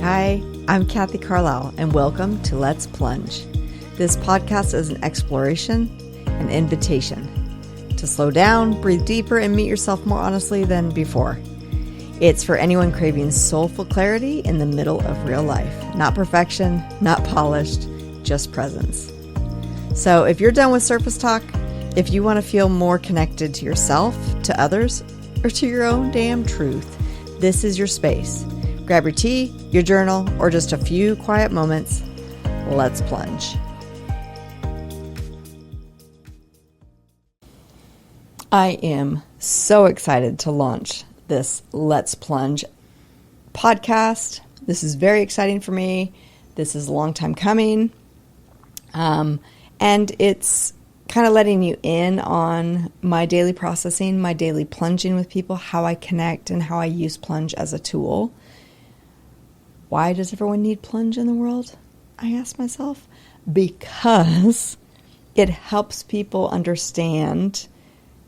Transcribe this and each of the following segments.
Hi, I'm Kathy Carlisle, and welcome to Let's Plunge. This podcast is an exploration, an invitation to slow down, breathe deeper, and meet yourself more honestly than before. It's for anyone craving soulful clarity in the middle of real life. Not perfection, not polished, just presence. So if you're done with surface talk, if you want to feel more connected to yourself, to others, or to your own damn truth, this is your space. Grab your tea, your journal, or just a few quiet moments. Let's plunge. I am so excited to launch this Let's Plunge podcast. This is very exciting for me. This is a long time coming. And it's kind of letting you in on my daily processing, my daily plunging with people, how I connect and how I use Plunge as a tool. Why does everyone need Plunge in the world? I ask myself. Because it helps people understand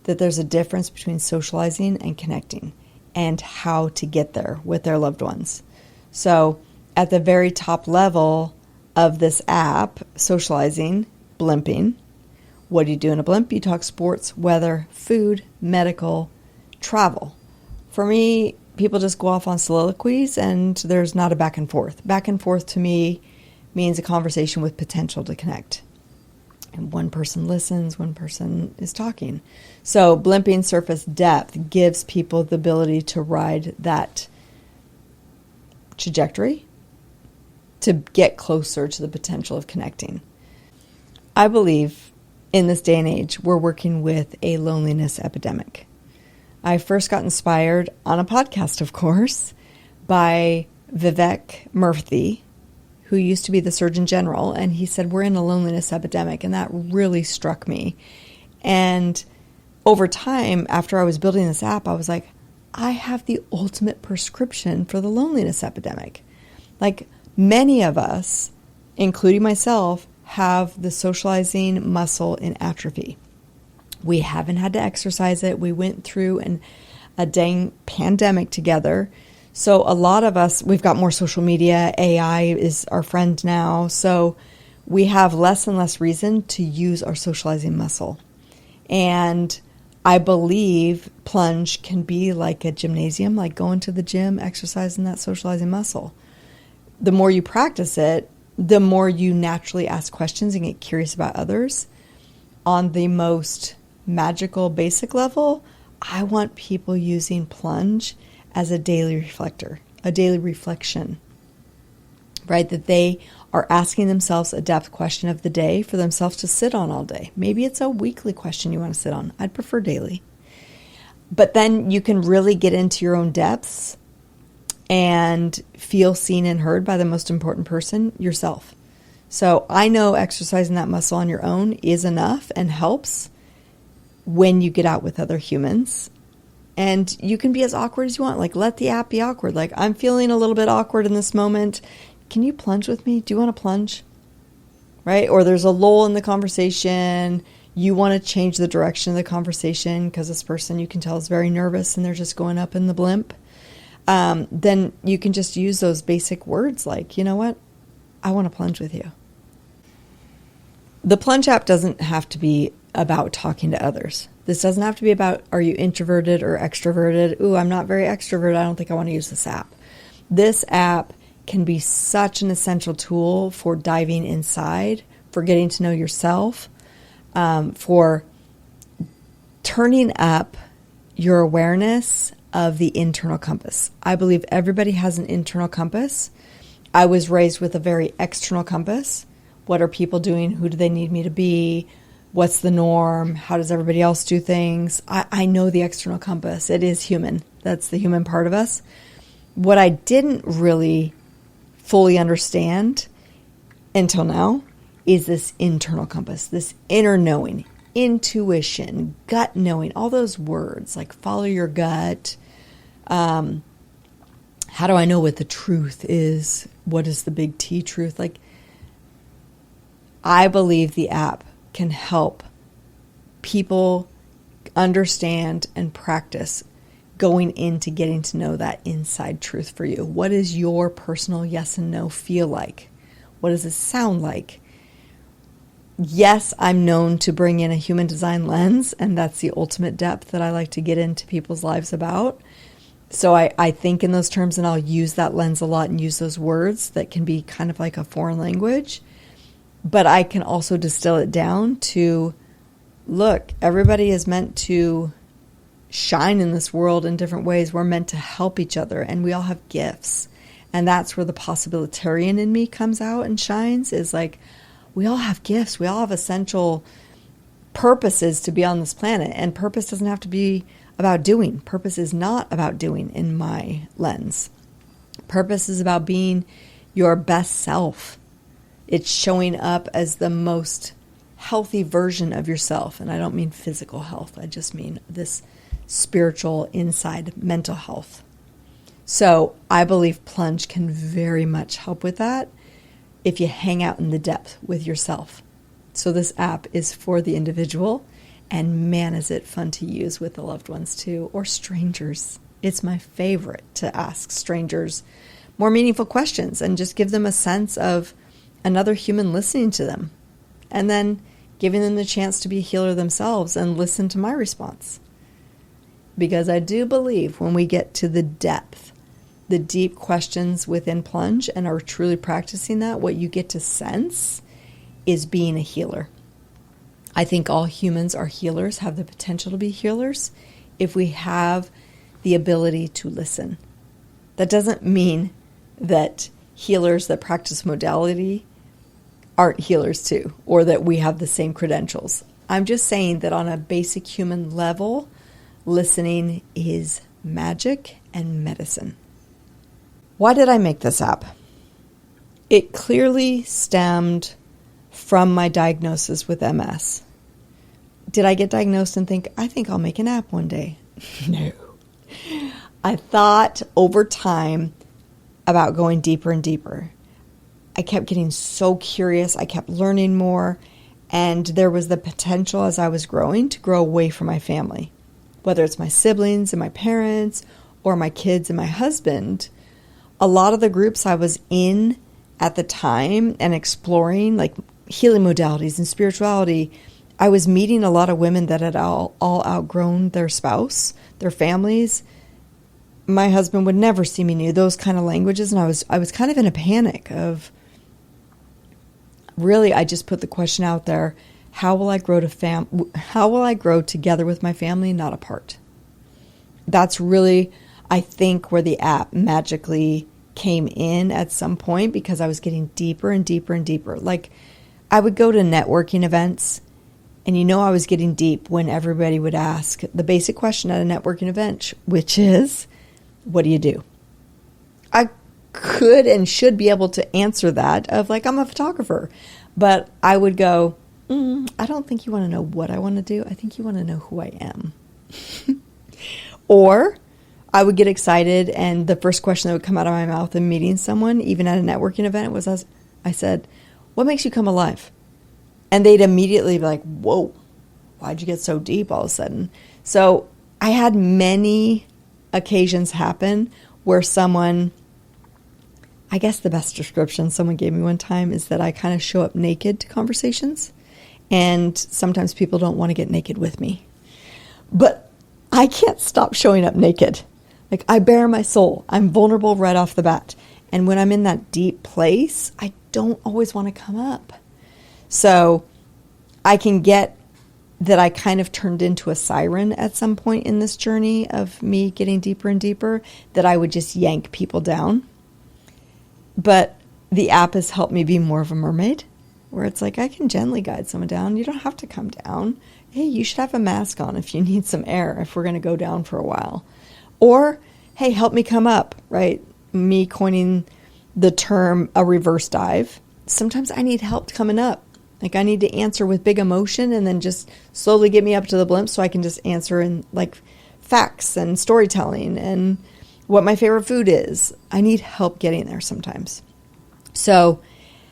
that there's a difference between socializing and connecting and how to get there with their loved ones. So at the very top level of this app, socializing, blimping. What do you do in a blimp? You talk sports, weather, food, medical, travel. For me, people just go off on soliloquies and there's not a back and forth. Back and forth to me means a conversation with potential to connect. And one person listens, one person is talking. So blimping surface depth gives people the ability to ride that trajectory to get closer to the potential of connecting. I believe in this day and age, we're working with a loneliness epidemic. I first got inspired on a podcast, of course, by Vivek Murthy, who used to be the Surgeon General, and he said, we're in a loneliness epidemic, and that really struck me. And over time, after I was building this app, I was like, I have the ultimate prescription for the loneliness epidemic. Like many of us, including myself, have the socializing muscle in atrophy. We haven't had to exercise it. We went through a dang pandemic together. So a lot of us, we've got more social media. AI is our friend now. So we have less and less reason to use our socializing muscle. And I believe Plunge can be like a gymnasium, like going to the gym, exercising that socializing muscle. The more you practice it, the more you naturally ask questions and get curious about others. On the most magical, basic level, I want people using Plunge as a daily reflector, a daily reflection, right? That they are asking themselves a depth question of the day for themselves to sit on all day. Maybe it's a weekly question you want to sit on. I'd prefer daily. But then you can really get into your own depths and feel seen and heard by the most important person, yourself. So I know exercising that muscle on your own is enough and helps when you get out with other humans. And you can be as awkward as you want. Like, let the app be awkward. Like, I'm feeling a little bit awkward in this moment. Can you plunge with me? Do you want to plunge? Right? Or there's a lull in the conversation. You want to change the direction of the conversation because this person you can tell is very nervous and they're just going up in the blimp. Then you can just use those basic words like, you know what? I want to plunge with you. The Plunge app doesn't have to be about talking to others. This doesn't have to be about, are you introverted or extroverted? Ooh, I'm not very extroverted. I don't think I want to use this app. This app can be such an essential tool for diving inside, for getting to know yourself, for turning up your awareness of the internal compass. I believe everybody has an internal compass. I was raised with a very external compass. What are people doing? Who do they need me to be? What's the norm? How does everybody else do things? I know the external compass. It is human. That's the human part of us. What I didn't really fully understand until now is this internal compass, this inner knowing, intuition, gut knowing, all those words like follow your gut. How do I know what the truth is? What is the big T truth? Like, I believe the app can help people understand and practice going into getting to know that inside truth for you. What does your personal yes and no feel like? What does it sound like? Yes, I'm known to bring in a human design lens, and that's the ultimate depth that I like to get into people's lives about. So I think in those terms, and I'll use that lens a lot and use those words that can be kind of like a foreign language. But I can also distill it down to, look, everybody is meant to shine in this world in different ways. We're meant to help each other, and we all have gifts. And that's where the possibilitarian in me comes out and shines, is like, we all have gifts. We all have essential purposes to be on this planet. And purpose doesn't have to be about doing. Purpose is not about doing in my lens. Purpose is about being your best self. It's showing up as the most healthy version of yourself. And I don't mean physical health. I just mean this spiritual, inside mental health. So I believe Plunge can very much help with that if you hang out in the depth with yourself. So this app is for the individual, and man, is it fun to use with the loved ones too, or strangers. It's my favorite to ask strangers more meaningful questions and just give them a sense of another human listening to them, and then giving them the chance to be a healer themselves and listen to my response. Because I do believe when we get to the depth, the deep questions within Plunge, and are truly practicing that, what you get to sense is being a healer. I think all humans are healers, have the potential to be healers, if we have the ability to listen. That doesn't mean that healers that practice modality aren't healers too, or that we have the same credentials. I'm just saying that on a basic human level, listening is magic and medicine. Why did I make this app? It clearly stemmed from my diagnosis with MS. Did I get diagnosed and think, I think I'll make an app one day? No. I thought over time about going deeper and deeper. I kept getting so curious. I kept learning more. And there was the potential as I was growing to grow away from my family, whether it's my siblings and my parents or my kids and my husband. A lot of the groups I was in at the time and exploring, like healing modalities and spirituality, I was meeting a lot of women that had all outgrown their spouse, their families. My husband would never see me new, those kind of languages. And I was kind of in a panic of, really, I just put the question out there, how will I grow together with my family, not apart? That's really, I think, where the app magically came in at some point, because I was getting deeper and deeper and deeper. Like, I would go to networking events, and I was getting deep when everybody would ask the basic question at a networking event, which is, what do you do? I could and should be able to answer that of like, I'm a photographer. But I would go, I don't think you want to know what I want to do. I think you want to know who I am. Or I would get excited, and the first question that would come out of my mouth in meeting someone, even at a networking event, was, I said, what makes you come alive? And they'd immediately be like, whoa, why'd you get so deep all of a sudden? So I had many occasions happen where someone, I guess the best description someone gave me one time is that I kind of show up naked to conversations, and sometimes people don't want to get naked with me. But I can't stop showing up naked. Like, I bare my soul. I'm vulnerable right off the bat. And when I'm in that deep place, I don't always want to come up. So I can get that I kind of turned into a siren at some point in this journey of me getting deeper and deeper, that I would just yank people down. But the app has helped me be more of a mermaid, where it's like I can gently guide someone down. You don't have to come down. Hey, you should have a mask on if you need some air, if we're going to go down for a while. Or, hey, help me come up, right? Me coining the term a reverse dive. Sometimes I need help coming up. Like, I need to answer with big emotion and then just slowly get me up to the blimp so I can just answer in like facts and storytelling and what my favorite food is. I need help getting there sometimes. So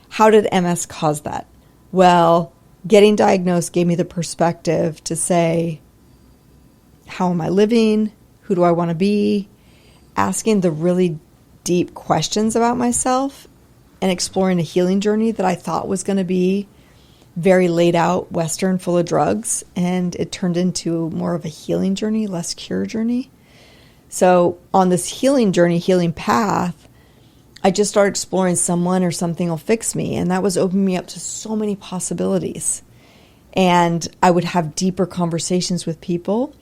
how did MS cause that? Well, getting diagnosed gave me the perspective to say, how am I living? Who do I want to be? Asking the really deep questions about myself and exploring a healing journey that I thought was going to be very laid out, Western, full of drugs. And it turned into more of a healing journey, less cure journey. So on this healing journey, healing path, I just started exploring someone or something will fix me. And that was opening me up to so many possibilities. And I would have deeper conversations with people.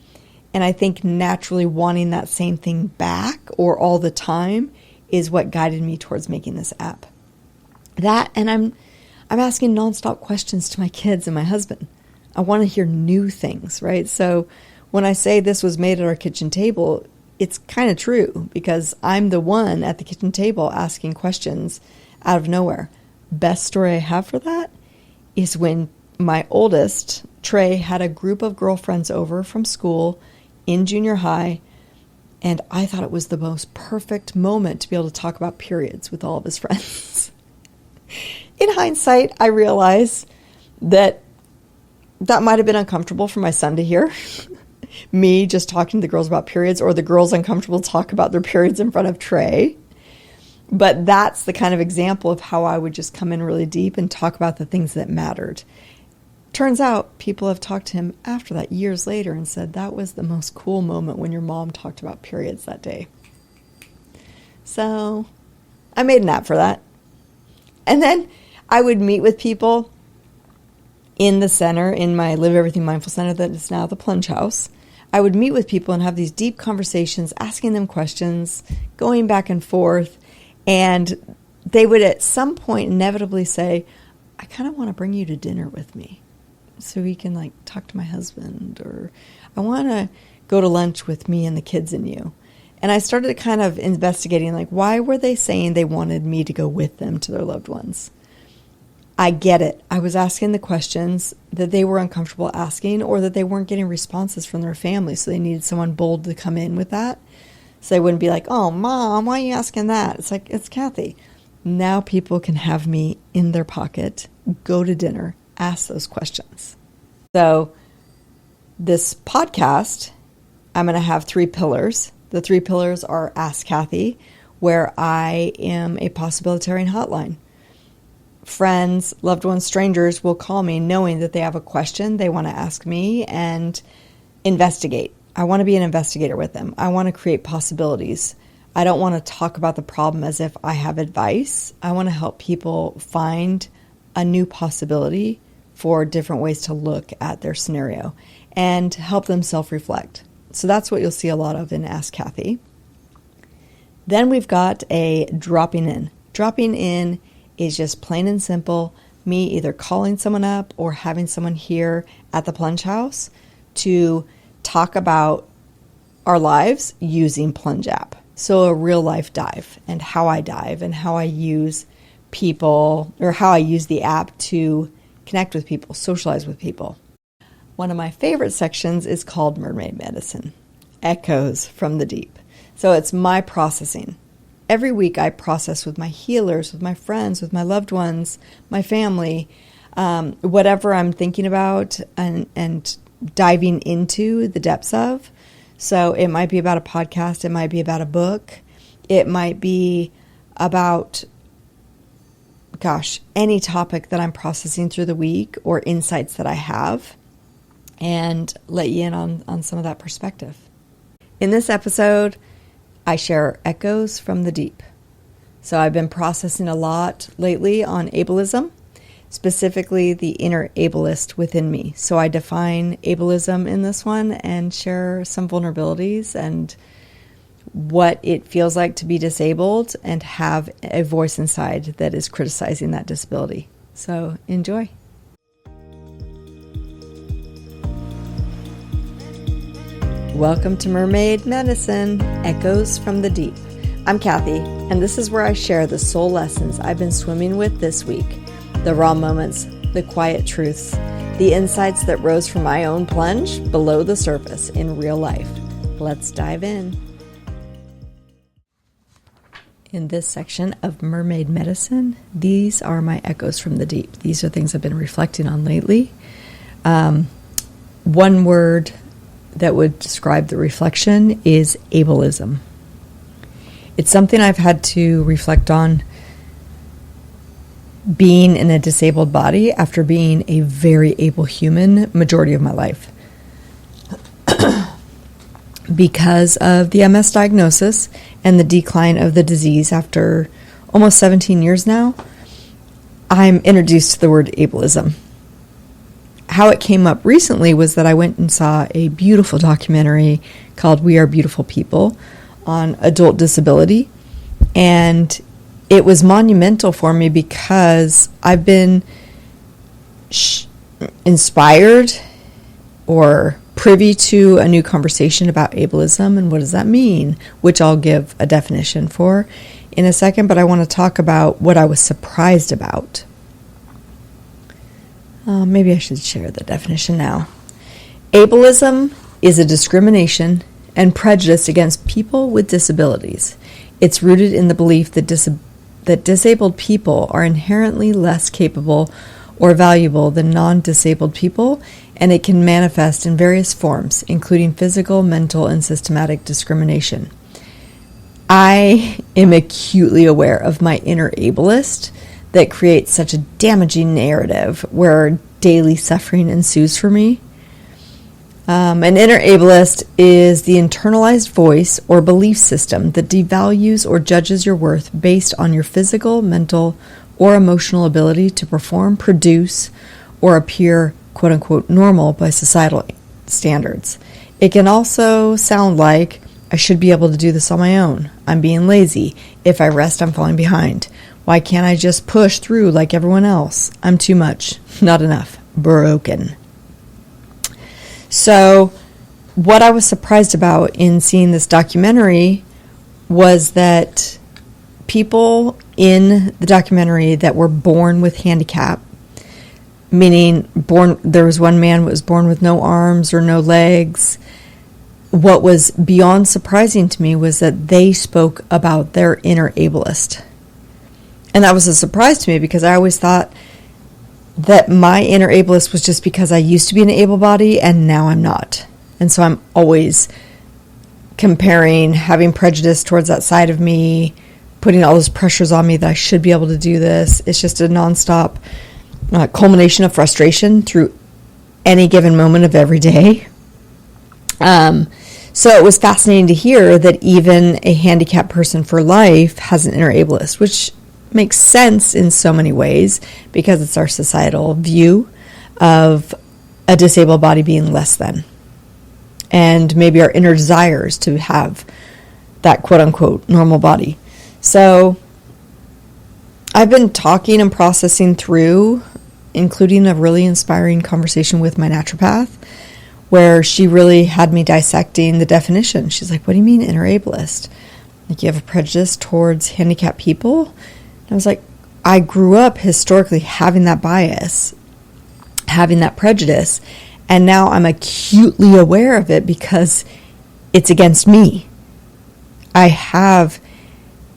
And I think naturally wanting that same thing back or all the time is what guided me towards making this app. That, and I'm asking nonstop questions to my kids and my husband. I want to hear new things, right? So when I say this was made at our kitchen table, it's kind of true because I'm the one at the kitchen table asking questions out of nowhere. Best story I have for that is when my oldest, Trey, had a group of girlfriends over from school in junior high, and I thought it was the most perfect moment to be able to talk about periods with all of his friends. In hindsight, I realize that might have been uncomfortable for my son to hear. Me just talking to the girls about periods, or the girls uncomfortable to talk about their periods in front of Trey. But that's the kind of example of how I would just come in really deep and talk about the things that mattered. Turns out people have talked to him after that years later and said that was the most cool moment when your mom talked about periods that day. So I made an app for that. And then I would meet with people in the center, in my Live Everything Mindful Center that is now the Plunge House. I would meet with people and have these deep conversations, asking them questions, going back and forth. And they would at some point inevitably say, I kind of want to bring you to dinner with me so we can like talk to my husband, or I want to go to lunch with me and the kids and you. And I started kind of investigating, like, why were they saying they wanted me to go with them to their loved ones? I get it. I was asking the questions that they were uncomfortable asking, or that they weren't getting responses from their family. So they needed someone bold to come in with that. So they wouldn't be like, oh, Mom, why are you asking that? It's like, it's Kathy. Now people can have me in their pocket, go to dinner, ask those questions. So this podcast, I'm going to have 3 pillars. The 3 pillars are Ask Kathy, where I am a possibilitarian hotline. Friends, loved ones, strangers will call me knowing that they have a question they want to ask me and investigate. I want to be an investigator with them. I want to create possibilities. I don't want to talk about the problem as if I have advice. I want to help people find a new possibility for different ways to look at their scenario and help them self-reflect. So that's what you'll see a lot of in Ask Kathy. Then we've got a dropping in. Dropping in is just plain and simple me either calling someone up or having someone here at the Plunge House to talk about our lives using Plunge app. So a real life dive and how I use people, or how I use the app to connect with people, socialize with people. One of my favorite sections is called Mermaid Medicine, Echoes from the Deep. So it's my processing. Every week I process with my healers, with my friends, with my loved ones, my family, whatever I'm thinking about and diving into the depths of. So it might be about a podcast, it might be about a book, it might be about, any topic that I'm processing through the week or insights that I have, and let you in on some of that perspective. In this episode, I share echoes from the deep. So I've been processing a lot lately on ableism, specifically the inner ableist within me. So I define ableism in this one and share some vulnerabilities and what it feels like to be disabled and have a voice inside that is criticizing that disability. So enjoy. Welcome to Mermaid Medicine, Echoes from the Deep. I'm Kathy, and this is where I share the soul lessons I've been swimming with this week, the raw moments, the quiet truths, the insights that rose from my own plunge below the surface in real life. Let's dive in. In this section of Mermaid Medicine, these are my echoes from the deep. These are things I've been reflecting on lately. One word that would describe the reflection is ableism. It's something I've had to reflect on being in a disabled body after being a very able human majority of my life. Because of the MS diagnosis and the decline of the disease after almost 17 years now, I'm introduced to the word ableism. How it came up recently was that I went and saw a beautiful documentary called We Are Beautiful People on adult disability, and it was monumental for me because I've been inspired or privy to a new conversation about ableism and what does that mean, which I'll give a definition for in a second, but I want to talk about what I was surprised about. Maybe I should share the definition now. Ableism is a discrimination and prejudice against people with disabilities. It's rooted in the belief that disabled people are inherently less capable or valuable than non-disabled people, and it can manifest in various forms, including physical, mental, and systematic discrimination. I am acutely aware of my inner ableist that creates such a damaging narrative where daily suffering ensues for me. An inner ableist is the internalized voice or belief system that devalues or judges your worth based on your physical, mental, or emotional ability to perform, produce, or appear quote-unquote normal by societal standards. It can also sound like, I should be able to do this on my own. I'm being lazy. If I rest, I'm falling behind. Why can't I just push through like everyone else? I'm too much. Not enough. Broken. So what I was surprised about in seeing this documentary was that people in the documentary that were born with handicap, meaning there was one man who was born with no arms or no legs. What was beyond surprising to me was that they spoke about their inner ableist. And that was a surprise to me because I always thought that my inner ableist was just because I used to be an able body and now I'm not. And so I'm always comparing, having prejudice towards that side of me, putting all those pressures on me that I should be able to do this. It's just a nonstop culmination of frustration through any given moment of every day. So it was fascinating to hear that even a handicapped person for life has an inner ableist, which makes sense in so many ways because it's our societal view of a disabled body being less than. And maybe our inner desires to have that quote-unquote normal body. So I've been talking and processing through, including a really inspiring conversation with my naturopath, where she really had me dissecting the definition. She's like, what do you mean inner ableist? Like, you have a prejudice towards handicapped people? I was like, I grew up historically having that bias, having that prejudice, and now I'm acutely aware of it because it's against me. I have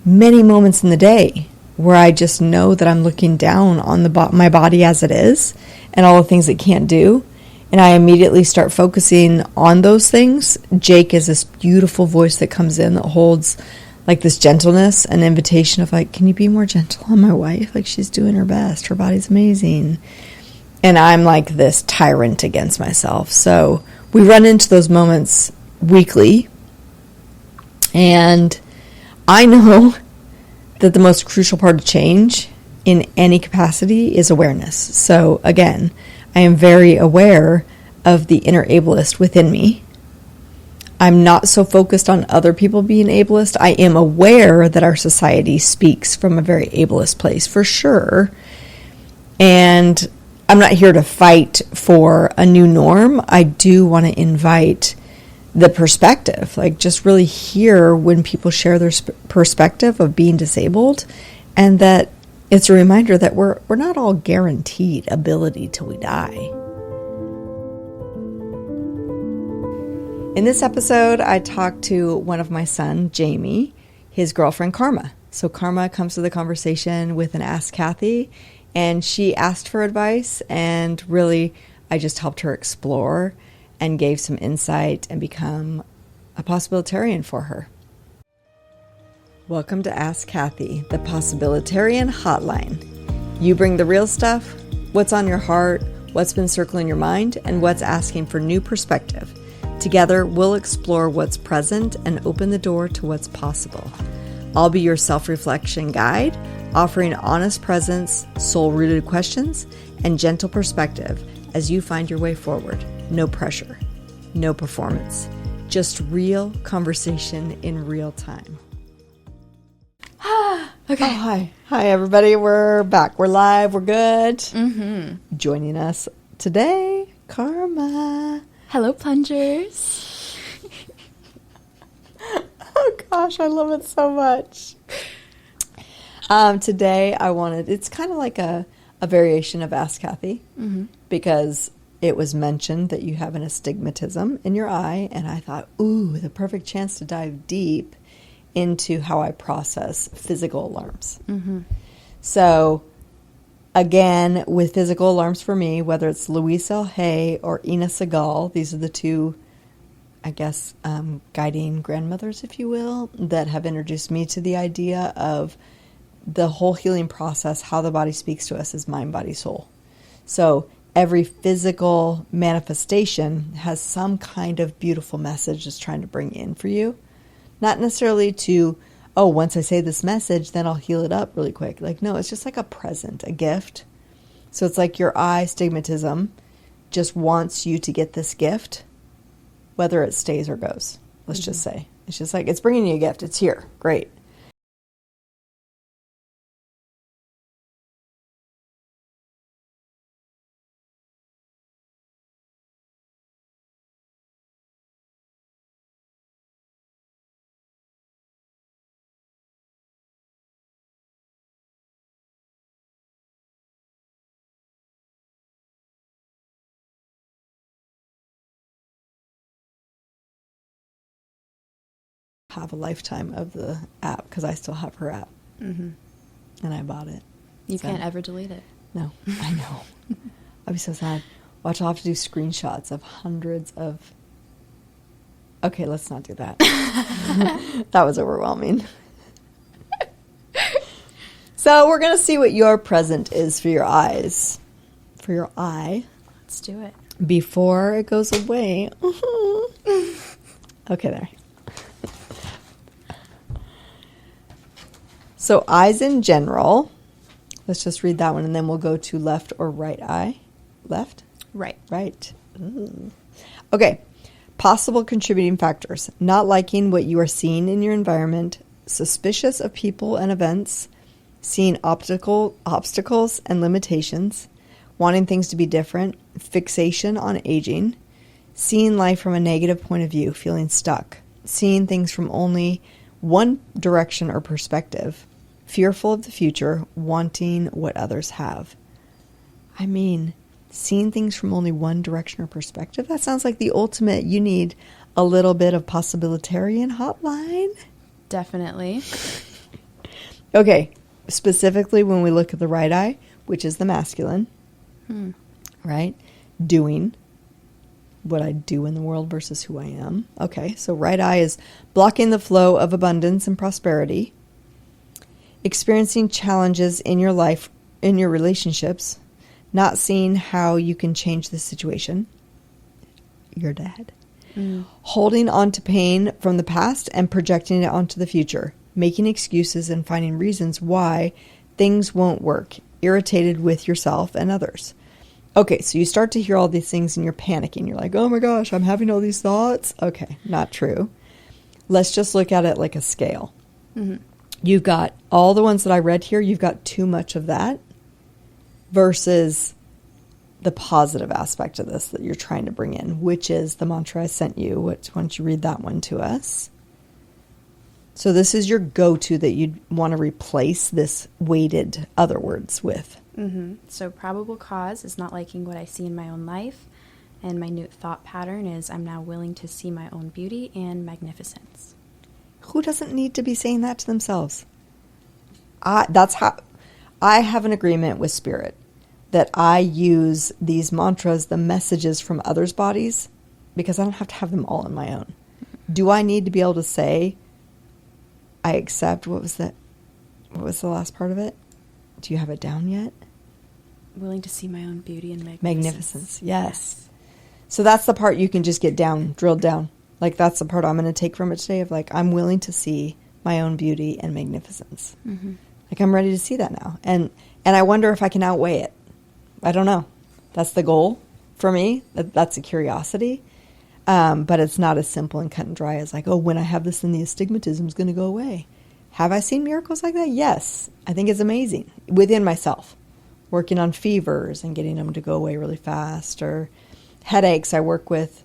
many moments in the day where I just know that I'm looking down on my body as it is and all the things it can't do, and I immediately start focusing on those things. Jake is this beautiful voice that comes in that holds like this gentleness, an invitation of like, can you be more gentle on my wife? Like, she's doing her best. Her body's amazing. And I'm like this tyrant against myself. So we run into those moments weekly. And I know that the most crucial part of change in any capacity is awareness. So again, I am very aware of the inner ableist within me. I'm not so focused on other people being ableist. I am aware that our society speaks from a very ableist place, for sure. And I'm not here to fight for a new norm. I do want to invite the perspective, like just really hear when people share their perspective of being disabled, and that it's a reminder that we're not all guaranteed ability till we die. In this episode, I talked to one of my son, Jamie, his girlfriend, Karma. So Karma comes to the conversation with an Ask Kathy, and she asked for advice, and really, I just helped her explore and gave some insight and become a possibilitarian for her. Welcome to Ask Kathy, the Possibilitarian Hotline. You bring the real stuff, what's on your heart, what's been circling your mind, and what's asking for new perspective. Together, we'll explore what's present and open the door to what's possible. I'll be your self-reflection guide, offering honest presence, soul-rooted questions, and gentle perspective as you find your way forward. No pressure, no performance, just real conversation in real time. Okay. Oh, hi. Hi, everybody. We're back. We're live. We're good. Joining us today, Karma. Hello, plungers. Oh, gosh. I love it so much. Today, it's kind of like a variation of Ask Kathy, because it was mentioned that you have an astigmatism in your eye, and I thought, ooh, the perfect chance to dive deep into how I process physical alarms. So, again, with physical alarms for me, whether it's Louise L. Hay or Ina Segal, these are the two, I guess, guiding grandmothers, if you will, that have introduced me to the idea of the whole healing process, how the body speaks to us is mind, body, soul. So every physical manifestation has some kind of beautiful message it's trying to bring in for you. Not necessarily to, oh, once I say this message, then I'll heal it up really quick. Like, no, it's just like a present, a gift. So it's like your eye stigmatism just wants you to get this gift, whether it stays or goes. Let's just say. It's just like, it's bringing you a gift. It's here. Great. Have a lifetime of the app because I still have her app. And I bought it. You can't ever delete it. No, I know. I'd be so sad. Watch, I'll have to do screenshots of hundreds of... Okay, let's not do that. That was overwhelming. So we're going to see what your present is for your eyes. For your eye. Let's do it. Before it goes away. Okay, there. So eyes in general, let's just read that one, and then we'll go to left or right eye. Left? Right. Right. Ooh. Okay. Possible contributing factors. Not liking what you are seeing in your environment, suspicious of people and events, seeing obstacles and limitations, wanting things to be different, fixation on aging, seeing life from a negative point of view, feeling stuck, seeing things from only one direction or perspective, fearful of the future, wanting what others have. I mean, seeing things from only one direction or perspective, that sounds like the ultimate. You need a little bit of possibilitarian hotline. Definitely. Okay, specifically when we look at the right eye, which is the masculine, right? Doing what I do in the world versus who I am. Okay, so right eye is blocking the flow of abundance and prosperity, experiencing challenges in your life, in your relationships, not seeing how you can change the situation. Your dad. Holding on to pain from the past and projecting it onto the future, making excuses and finding reasons why things won't work, irritated with yourself and others. Okay, so you start to hear all these things and you're panicking. You're like, oh my gosh, I'm having all these thoughts. Okay, not true. Let's just look at it like a scale. You've got all the ones that I read here, you've got too much of that versus the positive aspect of this that you're trying to bring in, which is the mantra I sent you. Why don't you read that one to us? So this is your go-to that you'd want to replace this weighted other words with. So probable cause is not liking what I see in my own life. And my new thought pattern is I'm now willing to see my own beauty and magnificence. Who doesn't need to be saying that to themselves? That's how I have an agreement with Spirit that I use these mantras, the messages from others' bodies, because I don't have to have them all on my own. Do I need to be able to say, I accept, what was the last part of it? Do you have it down yet? Willing to see my own beauty and magnificence. Yes. So that's the part you can just get down, drilled down. Like, that's the part I'm going to take from it today of, like, I'm willing to see my own beauty and magnificence. Mm-hmm. Like, I'm ready to see that now. And I wonder if I can outweigh it. I don't know. That's the goal for me. That's a curiosity. But it's not as simple and cut and dry as like, oh, when I have this, then the astigmatism is going to go away. Have I seen miracles like that? Yes. I think it's amazing within myself. Working on fevers and getting them to go away really fast, or headaches. I work with,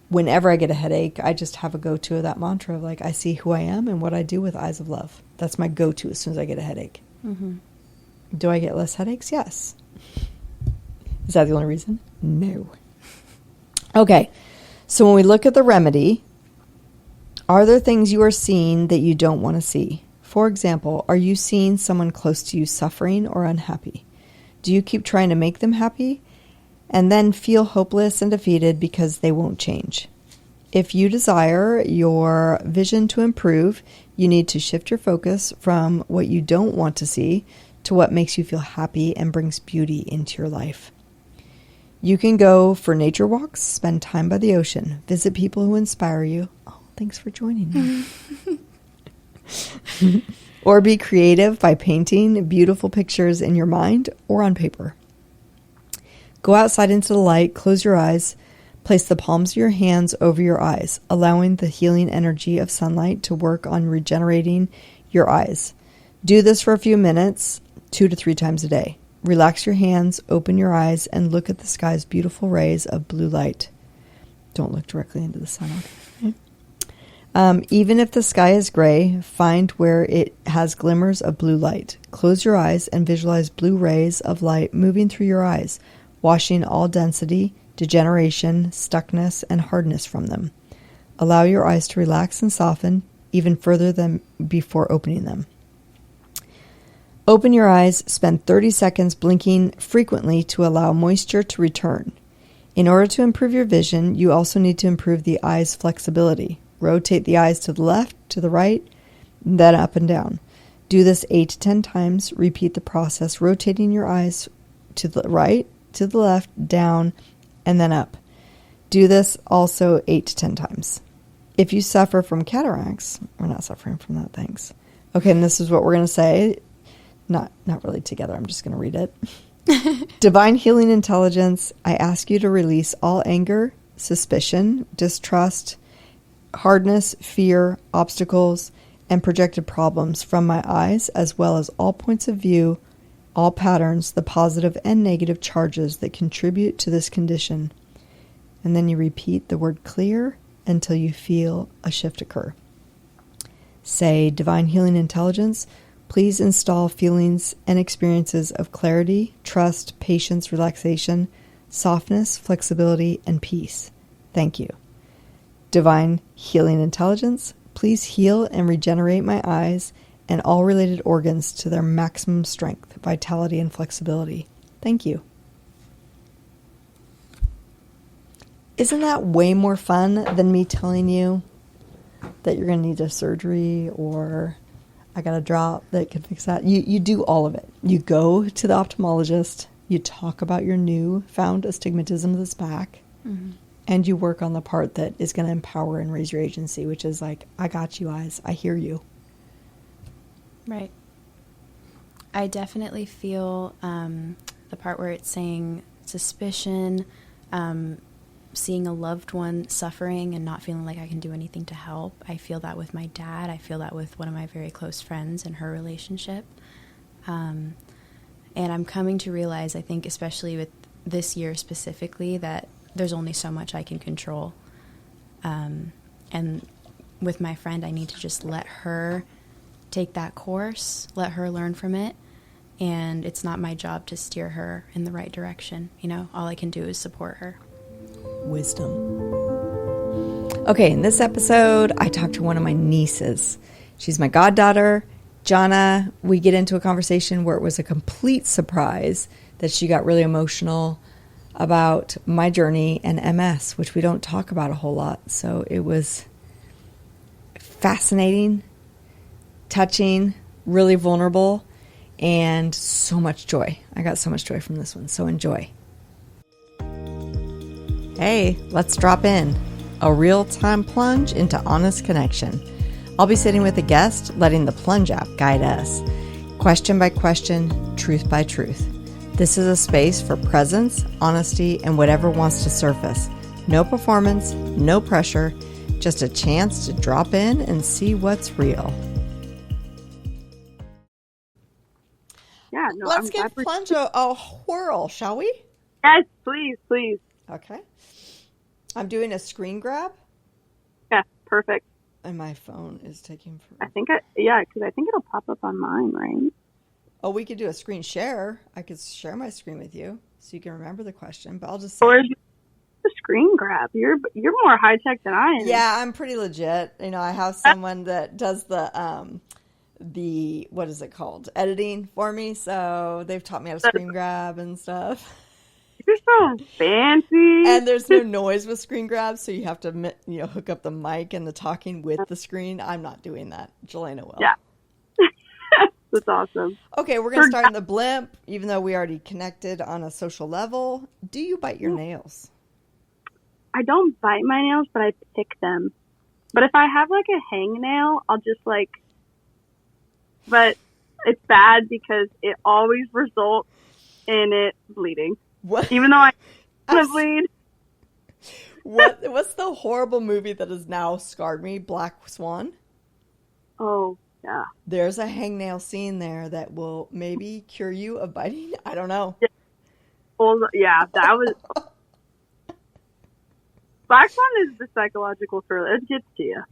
whenever I get a headache, I just have a go-to of that mantra of like, I see who I am and what I do with eyes of love. That's my go-to as soon as I get a headache. Mm-hmm. Do I get less headaches? Yes. Is that the only reason? No. Okay. So when we look at the remedy, are there things you are seeing that you don't want to see? For example, are you seeing someone close to you suffering or unhappy? Do you keep trying to make them happy and then feel hopeless and defeated because they won't change? If you desire your vision to improve, you need to shift your focus from what you don't want to see to what makes you feel happy and brings beauty into your life. You can go for nature walks, spend time by the ocean, visit people who inspire you. Oh, thanks for joining me. Or be creative by painting beautiful pictures in your mind or on paper. Go outside into the light, close your eyes, place the palms of your hands over your eyes, allowing the healing energy of sunlight to work on regenerating your eyes. Do this for a few minutes, 2 to 3 times a day. Relax your hands, open your eyes, and look at the sky's beautiful rays of blue light. Don't look directly into the sun. Okay? Even if the sky is gray, find where it has glimmers of blue light. Close your eyes and visualize blue rays of light moving through your eyes, washing all density, degeneration, stuckness, and hardness from them. Allow your eyes to relax and soften even further than before opening them. Open your eyes, spend 30 seconds blinking frequently to allow moisture to return. In order to improve your vision, you also need to improve the eye's flexibility. Rotate the eyes to the left, to the right, then up and down. Do this 8 to 10 times. Repeat the process, rotating your eyes to the right, to the left, down, and then up. Do this also 8 to 10 times. If you suffer from cataracts, we're not suffering from that, thanks. Okay, and this is what we're going to say. Not really together, I'm just going to read it. Divine healing intelligence, I ask you to release all anger, suspicion, distrust, hardness, fear, obstacles, and projected problems from my eyes, as well as all points of view, all patterns, the positive and negative charges that contribute to this condition. And then you repeat the word clear until you feel a shift occur. Say, Divine healing intelligence, please install feelings and experiences of clarity, trust, patience, relaxation, softness, flexibility, and peace. Thank you. Divine healing intelligence, please heal and regenerate my eyes and all related organs to their maximum strength, vitality, and flexibility. Thank you. Isn't that way more fun than me telling you that you're going to need a surgery or I got a drop that could fix that? You do all of it. You go to the ophthalmologist, you talk about your new found astigmatism that's back, mm-hmm. and you work on the part that is going to empower and raise your agency, which is like, I got you, eyes. I hear you. Right. I definitely feel the part where it's saying suspicion, seeing a loved one suffering and not feeling like I can do anything to help. I feel that with my dad. I feel that with one of my very close friends and her relationship. And I'm coming to realize, I think, especially with this year specifically, that there's only so much I can control. And with my friend, I need to just let her take that course, let her learn from it. And it's not my job to steer her in the right direction. You know, all I can do is support her. Wisdom. Okay, in this episode, I talked to one of my nieces. She's my goddaughter, Jana. We get into a conversation where it was a complete surprise that she got really emotional about my journey and MS, which we don't talk about a whole lot. So it was fascinating, touching, really vulnerable, and so much joy. I got so much joy from this one. So enjoy. Hey, let's drop in. A real-time plunge into honest connection. I'll be sitting with a guest, letting the Plunge app guide us. Question by question, truth by truth. This is a space for presence, honesty, and whatever wants to surface. No performance, no pressure, just a chance to drop in and see what's real. Yeah, no, Let's give Plunge a whirl, shall we? Yes, please, please. Okay. I'm doing a screen grab. Yeah, perfect. And my phone is taking forever. Because I think it'll pop up on mine, right? Oh, we could do a screen share. I could share my screen with you so you can remember the question, but I'll just say. Or the screen grab. You're more high tech than I am. Yeah, I'm pretty legit. You know, I have someone that does the what is it called? Editing for me. So they've taught me how to screen grab and stuff. You're so fancy. And there's no noise with screen grab, so you have to, hook up the mic and the talking with the screen. I'm not doing that. Jelena will. Yeah. That's awesome. Okay, we're going to start in the blimp, even though we already connected on a social level. Do you bite your nails? I don't bite my nails, but I pick them. But if I have like a hangnail, I'll just but it's bad because it always results in it bleeding. What? Even though I want to bleed. What's the horrible movie that has now scarred me? Black Swan? Oh, yeah. There's a hangnail scene there that will maybe cure you of biting. I don't know. Yeah, well, yeah, that was... Black Swan is the psychological thriller. It gets to you.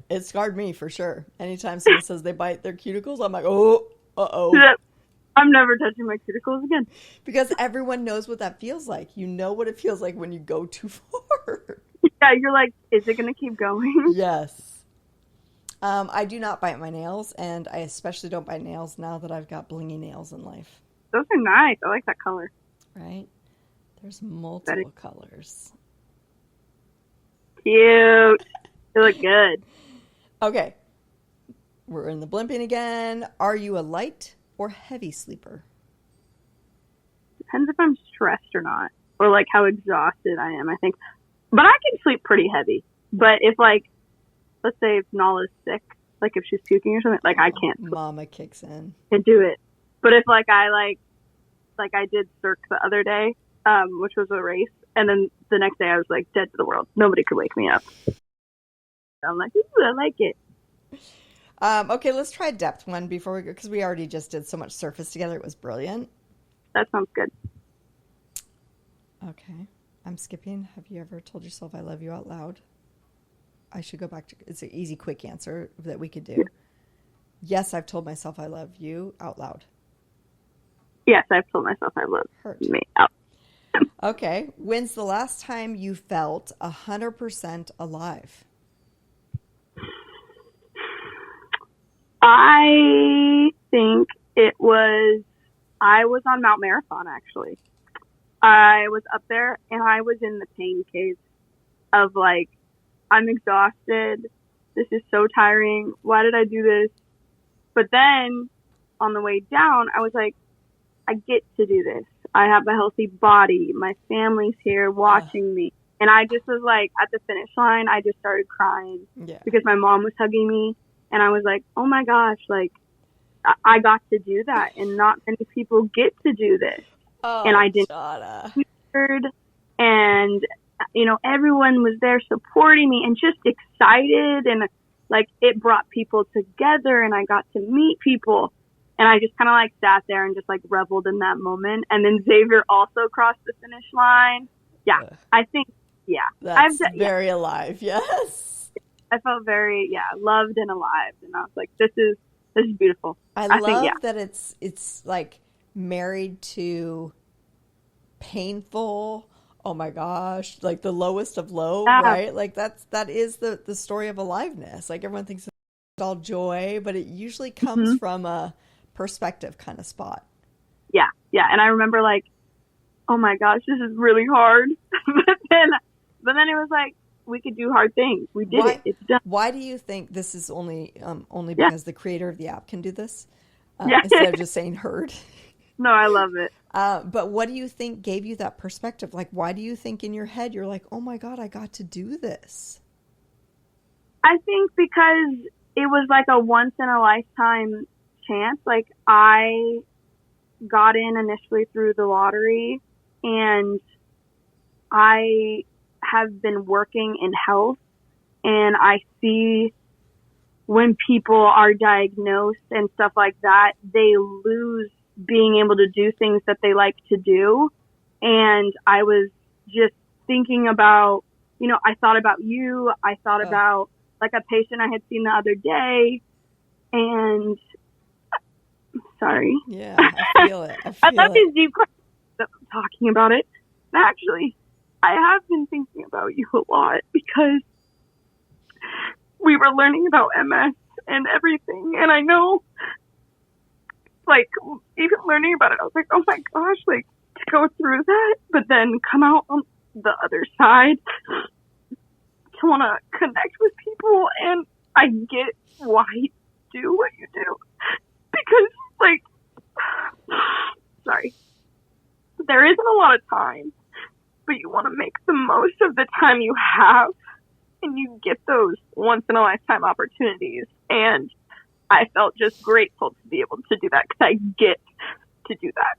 It scarred me for sure. Anytime someone says they bite their cuticles, I'm like, oh, uh-oh. I'm never touching my cuticles again. Because everyone knows what that feels like. You know what it feels like when you go too far. Yeah, you're like, is it going to keep going? Yes. I do not bite my nails, and I especially don't bite nails now that I've got blingy nails in life. Those are nice. I like that color. Right? There's multiple colors. Cute. They look good. Okay. We're in the blimping again. Are you a light or heavy sleeper? Depends if I'm stressed or not, or like how exhausted I am, I think. But I can sleep pretty heavy. But if let's say if Nala's sick, like if she's puking or something, I can't. Mama kicks in. Can't do it. But if I did Cirque the other day, which was a race, and then the next day I was like dead to the world. Nobody could wake me up. I'm like, ooh, I like it. Okay, let's try a depth one before we go, because we already just did so much surface together. It was brilliant. That sounds good. Okay. I'm skipping. Have you ever told yourself I love you out loud? I should go back to, it's an easy, quick answer that we could do. Yeah. Yes, I've told myself I love you out loud. Yes, I've told myself I love me out. Okay. When's the last time you felt 100% alive? I think I was on Mount Marathon, actually. I was up there and I was in the pain cave of I'm exhausted. This is so tiring. Why did I do this? But then on the way down, I was like, I get to do this. I have a healthy body. My family's here watching me. And I just was at the finish line, I just started crying because my mom was hugging me. And I was like, oh my gosh, I got to do that. And not many people get to do this. Oh, and I didn't. And, everyone was there supporting me and just excited. And it brought people together and I got to meet people. And I just kind of sat there and just reveled in that moment. And then Xavier also crossed the finish line. Yeah, I think, That's very alive, yes. I felt very, loved and alive. And I was like, this is beautiful. I love that it's married to painful, oh my gosh, the lowest of low, right? That is the story of aliveness. Everyone thinks it's all joy, but it usually comes from a perspective kind of spot. Yeah. And I remember oh my gosh, this is really hard. but then it was like, we could do hard things. We did it. It's done. Why do you think this is only Yeah. because the creator of the app can do this Yeah. instead of just saying heard? No, I love it. But what do you think gave you that perspective? Like, why do you think in your head you're like, oh my God, I got to do this? I think because it was like a once in a lifetime chance. Like, I got in initially through the lottery, and I have been working in health, and I see when people are diagnosed and stuff like that, they lose being able to do things that they like to do. And I was just thinking about, I thought about you. I thought about like a patient I had seen the other day, and sorry. Yeah, I feel it. I thought these deep questions talking about it. Actually, I have been thinking about you a lot because we were learning about MS and everything. And I know, like, even learning about it, I was like, oh my gosh, like, to go through that, but then come out on the other side to want to connect with people. And I get why you do what you do. Because, like, sorry, there isn't a lot of time, but you want to make the most of the time you have, and you get those once in a lifetime opportunities. And I felt just grateful to be able to do that because I get to do that.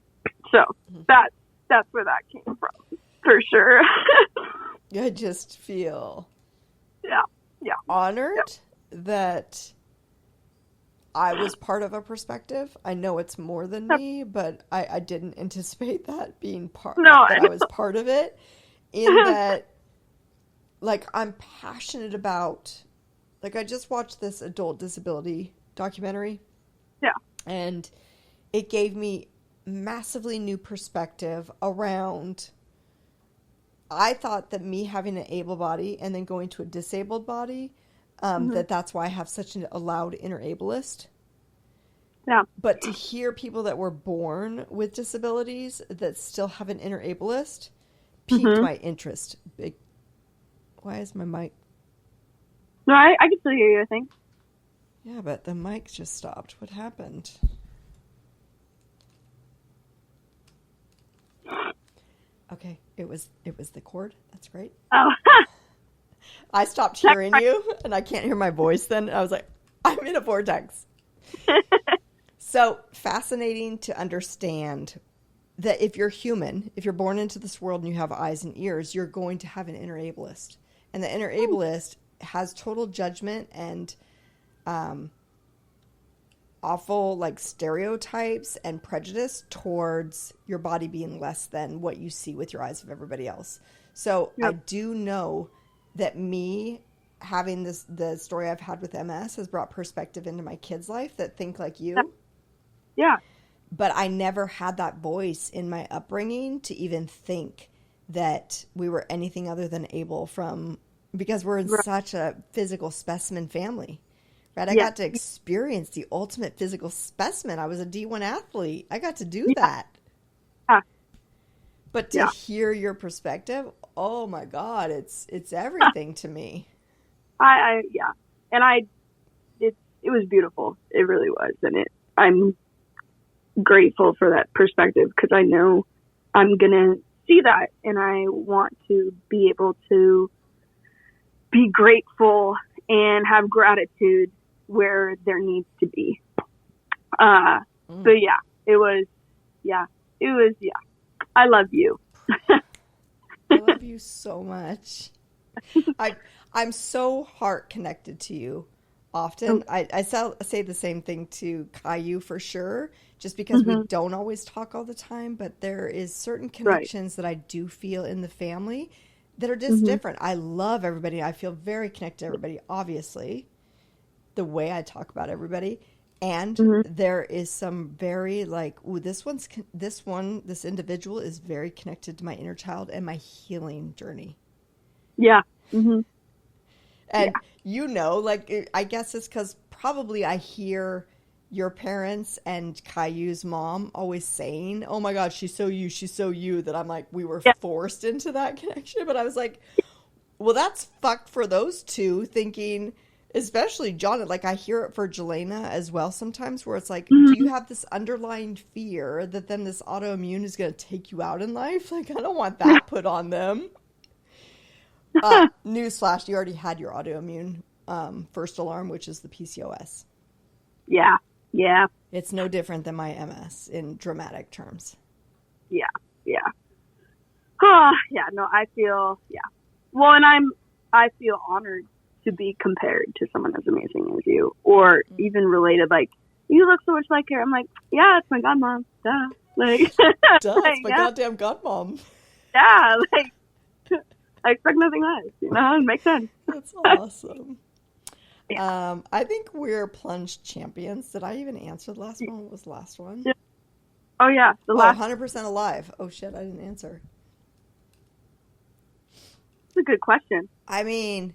So that's where that came from, for sure. I just feel honored that I was part of a perspective. I know it's more than me, but I didn't anticipate that being that I was part of it. In that, like, I'm passionate about, like, I just watched this adult disability documentary. Yeah. And it gave me massively new perspective around, I thought that me having an able body and then going to a disabled body, that's why I have such a loud inner ableist. Yeah. But to hear people that were born with disabilities that still have an inner ableist piqued my interest. Why is my mic? No, I can still hear you, I think. Yeah, but the mic just stopped. What happened? Okay, it was the cord. That's great. Oh. I stopped hearing you, and I can't hear my voice then. I was like, I'm in a vortex. So fascinating to understand that if you're human, if you're born into this world and you have eyes and ears, you're going to have an inner ableist. And the inner ableist has total judgment and awful, like, stereotypes and prejudice towards your body being less than what you see with your eyes of everybody else. So I do know that me having the story I've had with MS has brought perspective into my kids' life that think like you. Yeah. But I never had that voice in my upbringing to even think that we were anything other than able because we're in such a physical specimen family. Right? I got to experience the ultimate physical specimen. I was a D1 athlete. I got to do that. Yeah. But to hear your perspective, oh my God, it's everything to me. And it was beautiful. It really was. And I'm grateful for that perspective because I know I'm going to see that, and I want to be able to be grateful and have gratitude where there needs to be. So it was. I love you. I love you so much. I'm so heart connected to you often. I say the same thing to Caillou for sure, just because we don't always talk all the time, but there is certain connections that I do feel in the family that are just different. I love everybody. I feel very connected to everybody, obviously, the way I talk about everybody. And there is some very like, ooh, this individual is very connected to my inner child and my healing journey. Yeah. And like, I guess it's because probably I hear your parents and Caillou's mom always saying, oh my God, she's so you, that I'm like, we were forced into that connection. But I was like, well, that's fucked for those two, thinking, especially John, like I hear it for Jelena as well sometimes, where it's like, do you have this underlying fear that then this autoimmune is going to take you out in life? Like, I don't want that put on them. Newsflash, you already had your autoimmune first alarm, which is the PCOS. Yeah. Yeah. It's no different than my MS in dramatic terms. Yeah. Yeah. Yeah. No, I feel, well, and I feel honored to be compared to someone as amazing as you, or even related, like, you look so much like her. I'm like, yeah, it's my godmom. Duh. Like, duh, it's my goddamn godmom. Yeah. Like, I expect nothing less. You know, it makes sense. That's awesome. I think we're plunge champions. Did I even answer the last one? What was the last one? Yeah. Oh, yeah. The last 100% alive. Oh, shit, I didn't answer. That's a good question. I mean,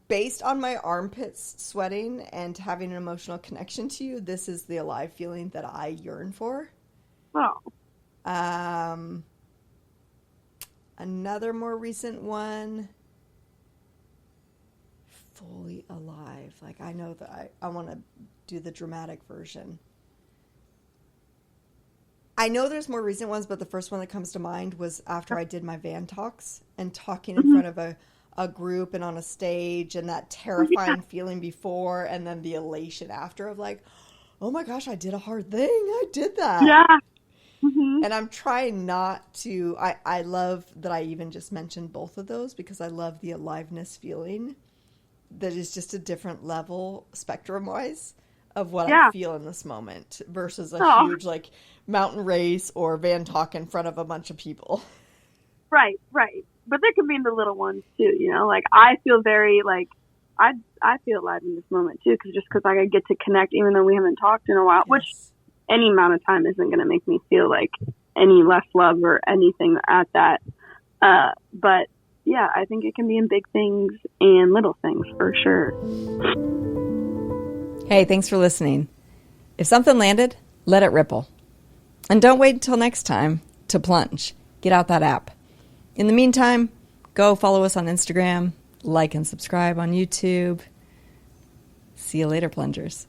based on my armpits sweating and having an emotional connection to you, this is the alive feeling that I yearn for. Oh. Another more recent one, fully alive. Like, I know that I want to do the dramatic version. I know there's more recent ones, but the first one that comes to mind was after I did my van talks and talking in front of a group and on a stage, and that terrifying feeling before and then the elation after of like, oh my gosh, I did a hard thing. I did that. Yeah. And I'm trying not to, I love that I even just mentioned both of those, because I love the aliveness feeling that is just a different level spectrum-wise of what I feel in this moment versus a huge, like, mountain race or van talk in front of a bunch of people. Right. But there can be the little ones, too, you know? Like, I feel very, like, I feel alive in this moment, too, because I get to connect, even though we haven't talked in a while, which any amount of time isn't going to make me feel like any less love or anything at that. But yeah, I think it can be in big things and little things for sure. Hey, thanks for listening. If something landed, let it ripple. And don't wait until next time to plunge. Get out that app. In the meantime, go follow us on Instagram, like and subscribe on YouTube. See you later, plungers.